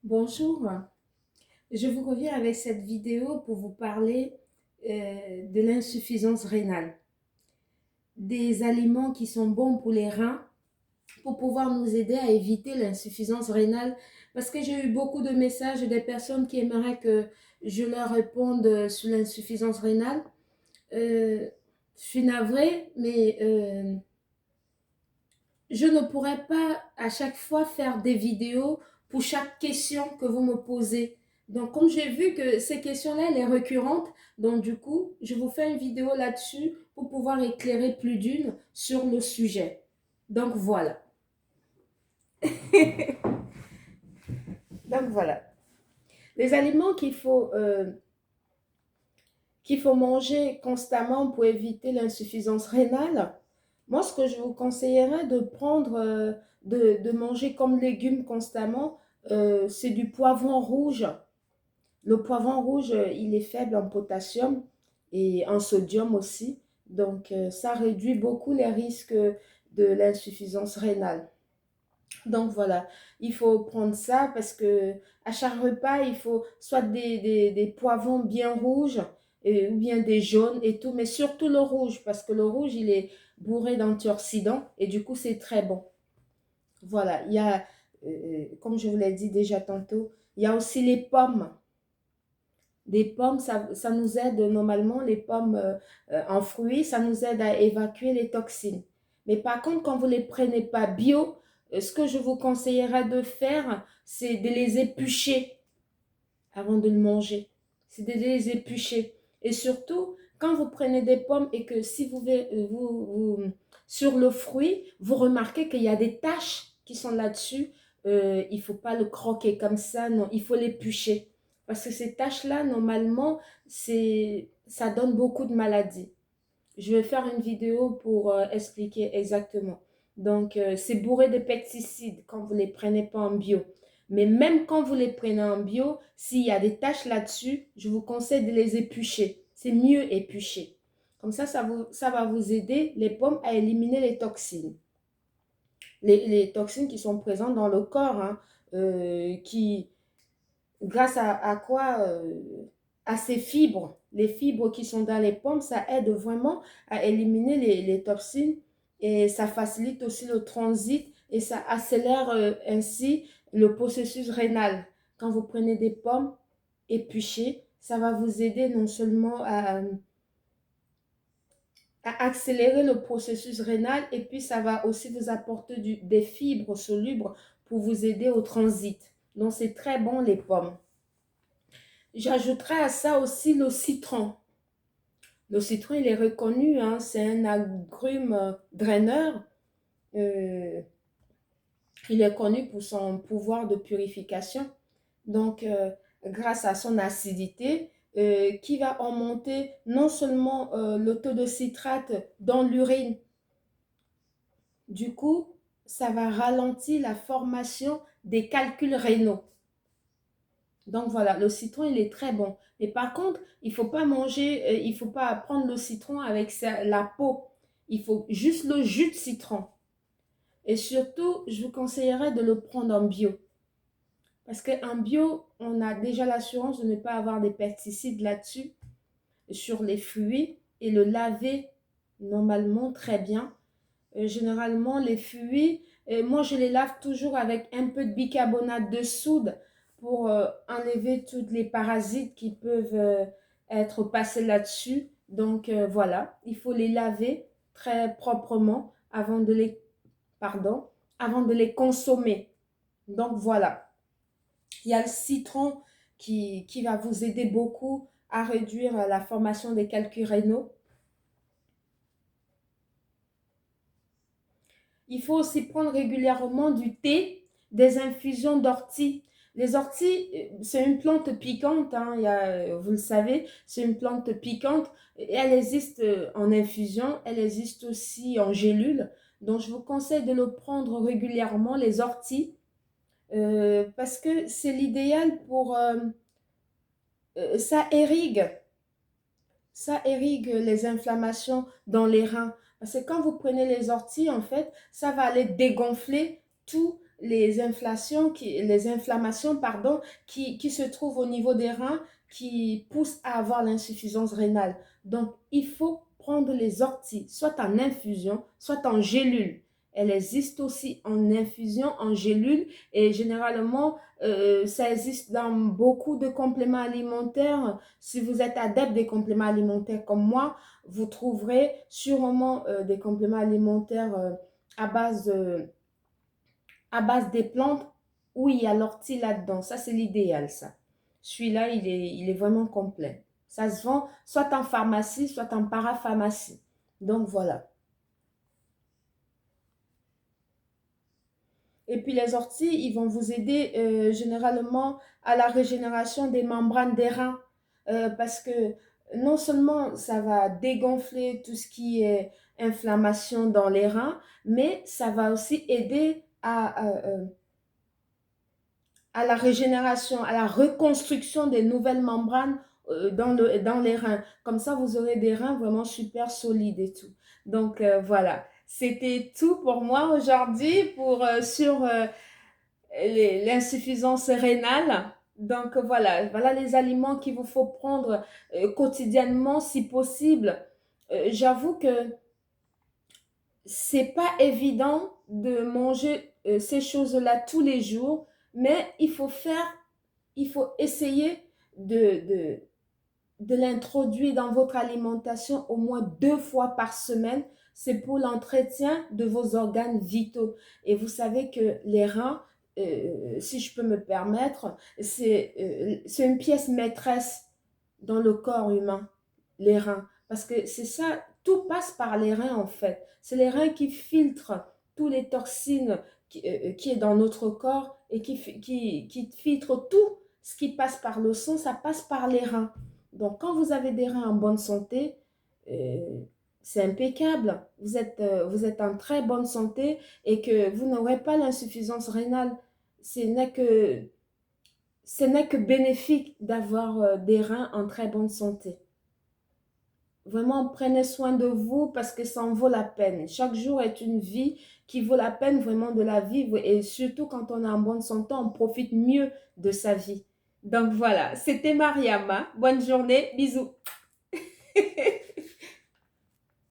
Bonjour, je vous reviens avec cette vidéo pour vous parler de l'insuffisance rénale, des aliments qui sont bons pour les reins pour pouvoir nous aider à éviter l'insuffisance rénale parce que j'ai eu beaucoup de messages des personnes qui aimeraient que je leur réponde sur l'insuffisance rénale. Je suis navrée, mais je ne pourrais pas à chaque fois faire des vidéos pour chaque question que vous me posez. Donc, comme j'ai vu que ces questions-là, elles sont récurrentes, donc du coup, je vous fais une vidéo là-dessus pour pouvoir éclairer plus d'une sur le sujet. Donc, voilà. Donc, voilà. Les aliments qu'il faut manger constamment pour éviter l'insuffisance rénale, moi, ce que je vous conseillerais de prendre, de manger comme légumes constamment, c'est du poivron rouge. Le poivron rouge, il est faible en potassium et en sodium aussi. Donc, ça réduit beaucoup les risques de l'insuffisance rénale. Donc, voilà, il faut prendre ça parce que à chaque repas, il faut soit des poivrons bien rouges ou bien des jaunes et tout, mais surtout le rouge parce que le rouge, il est bourré d'antioxydants et du coup, c'est très bon. Voilà, il y a, comme je vous l'ai dit déjà tantôt, il y a aussi les pommes. Des pommes, ça nous aide normalement, les pommes en fruits, ça nous aide à évacuer les toxines. Mais par contre, quand vous ne les prenez pas bio, ce que je vous conseillerais de faire, c'est de les éplucher avant de le manger. C'est de les éplucher. Et surtout, quand vous prenez des pommes et que si sur le fruit, vous remarquez qu'il y a des taches qui sont là-dessus, il ne faut pas le croquer comme ça, non, il faut l'éplucher. Parce que ces taches-là, normalement, ça donne beaucoup de maladies. Je vais faire une vidéo pour expliquer exactement. Donc, c'est bourré de pesticides quand vous ne les prenez pas en bio. Mais même quand vous les prenez en bio, s'il y a des taches là-dessus, je vous conseille de les éplucher. C'est mieux éplucher. Comme ça va vous aider, les pommes, à éliminer les toxines. Les toxines qui sont présentes dans le corps, hein, qui, grâce à quoi à ces fibres, les fibres qui sont dans les pommes, ça aide vraiment à éliminer les toxines et ça facilite aussi le transit et ça accélère ainsi le processus rénal. Quand vous prenez des pommes épluchées, ça va vous aider non seulement à accélérer le processus rénal et puis ça va aussi vous apporter des fibres solubles pour vous aider au transit. Donc c'est très bon les pommes. J'ajouterais à ça aussi le citron. Le citron, il est reconnu, hein, c'est un agrume draineur. Euh, il est connu pour son pouvoir de purification. Donc, grâce à son acidité, qui va augmenter non seulement le taux de citrate dans l'urine, du coup, ça va ralentir la formation des calculs rénaux. Donc voilà, le citron, il est très bon. Mais par contre, il ne faut pas manger, il ne faut pas prendre le citron avec la peau. Il faut juste le jus de citron. Et surtout, je vous conseillerais de le prendre en bio. Parce qu'en bio, on a déjà l'assurance de ne pas avoir des pesticides là-dessus, sur les fruits, et le laver normalement très bien. Généralement, les fruits, moi je les lave toujours avec un peu de bicarbonate de soude pour enlever tous les parasites qui peuvent être passés là-dessus. Donc voilà, il faut les laver très proprement pardon, avant de les consommer. Donc voilà, il y a le citron qui va vous aider beaucoup à réduire la formation des calculs rénaux. Il faut aussi prendre régulièrement du thé, des infusions d'ortie. Les orties, c'est une plante piquante, hein, vous le savez, c'est une plante piquante. Elle existe en infusion, elle existe aussi en gélule. Donc, je vous conseille de le prendre régulièrement, les orties, parce que c'est l'idéal pour... ça irrigue les inflammations dans les reins. Parce que quand vous prenez les orties, en fait, ça va aller dégonfler tout les inflammations, pardon, qui se trouvent au niveau des reins, qui poussent à avoir l'insuffisance rénale. Donc, il faut prendre les orties, soit en infusion, soit en gélule. Elle existe aussi en infusion, en gélule, et généralement, ça existe dans beaucoup de compléments alimentaires. Si vous êtes adepte des compléments alimentaires comme moi, vous trouverez sûrement des compléments alimentaires à base, à base des plantes où il y a l'ortie là-dedans. Ça, c'est l'idéal, ça. Celui-là, il est vraiment complet. Ça se vend soit en pharmacie, soit en parapharmacie. Donc, voilà. Et puis les orties, ils vont vous aider généralement à la régénération des membranes des reins. Parce que non seulement ça va dégonfler tout ce qui est inflammation dans les reins, mais ça va aussi aider à la régénération, à la reconstruction des nouvelles membranes dans les reins. Comme ça, vous aurez des reins vraiment super solides et tout. Donc voilà, c'était tout pour moi aujourd'hui sur l'insuffisance rénale. Donc voilà les aliments qu'il vous faut prendre quotidiennement si possible. J'avoue que c'est pas évident de manger ces choses-là tous les jours, mais il faut essayer de, de, de l'introduire dans votre alimentation au moins 2 fois par semaine. C'est pour l'entretien de vos organes vitaux. Et vous savez que les reins, si je peux me permettre, c'est une pièce maîtresse dans le corps humain, les reins. Parce que c'est ça, tout passe par les reins en fait. C'est les reins qui filtrent toutes les toxines qui est dans notre corps et qui filtrent tout ce qui passe par le sang, ça passe par les reins. Donc, quand vous avez des reins en bonne santé, euh, c'est impeccable. Vous êtes en très bonne santé et que vous n'aurez pas l'insuffisance rénale. Ce n'est que, ce n'est que bénéfique d'avoir des reins en très bonne santé. Vraiment, prenez soin de vous parce que ça en vaut la peine. Chaque jour est une vie qui vaut la peine vraiment de la vivre et surtout quand on est en bonne santé, on profite mieux de sa vie. Donc voilà, c'était Mariama. Bonne journée, bisous.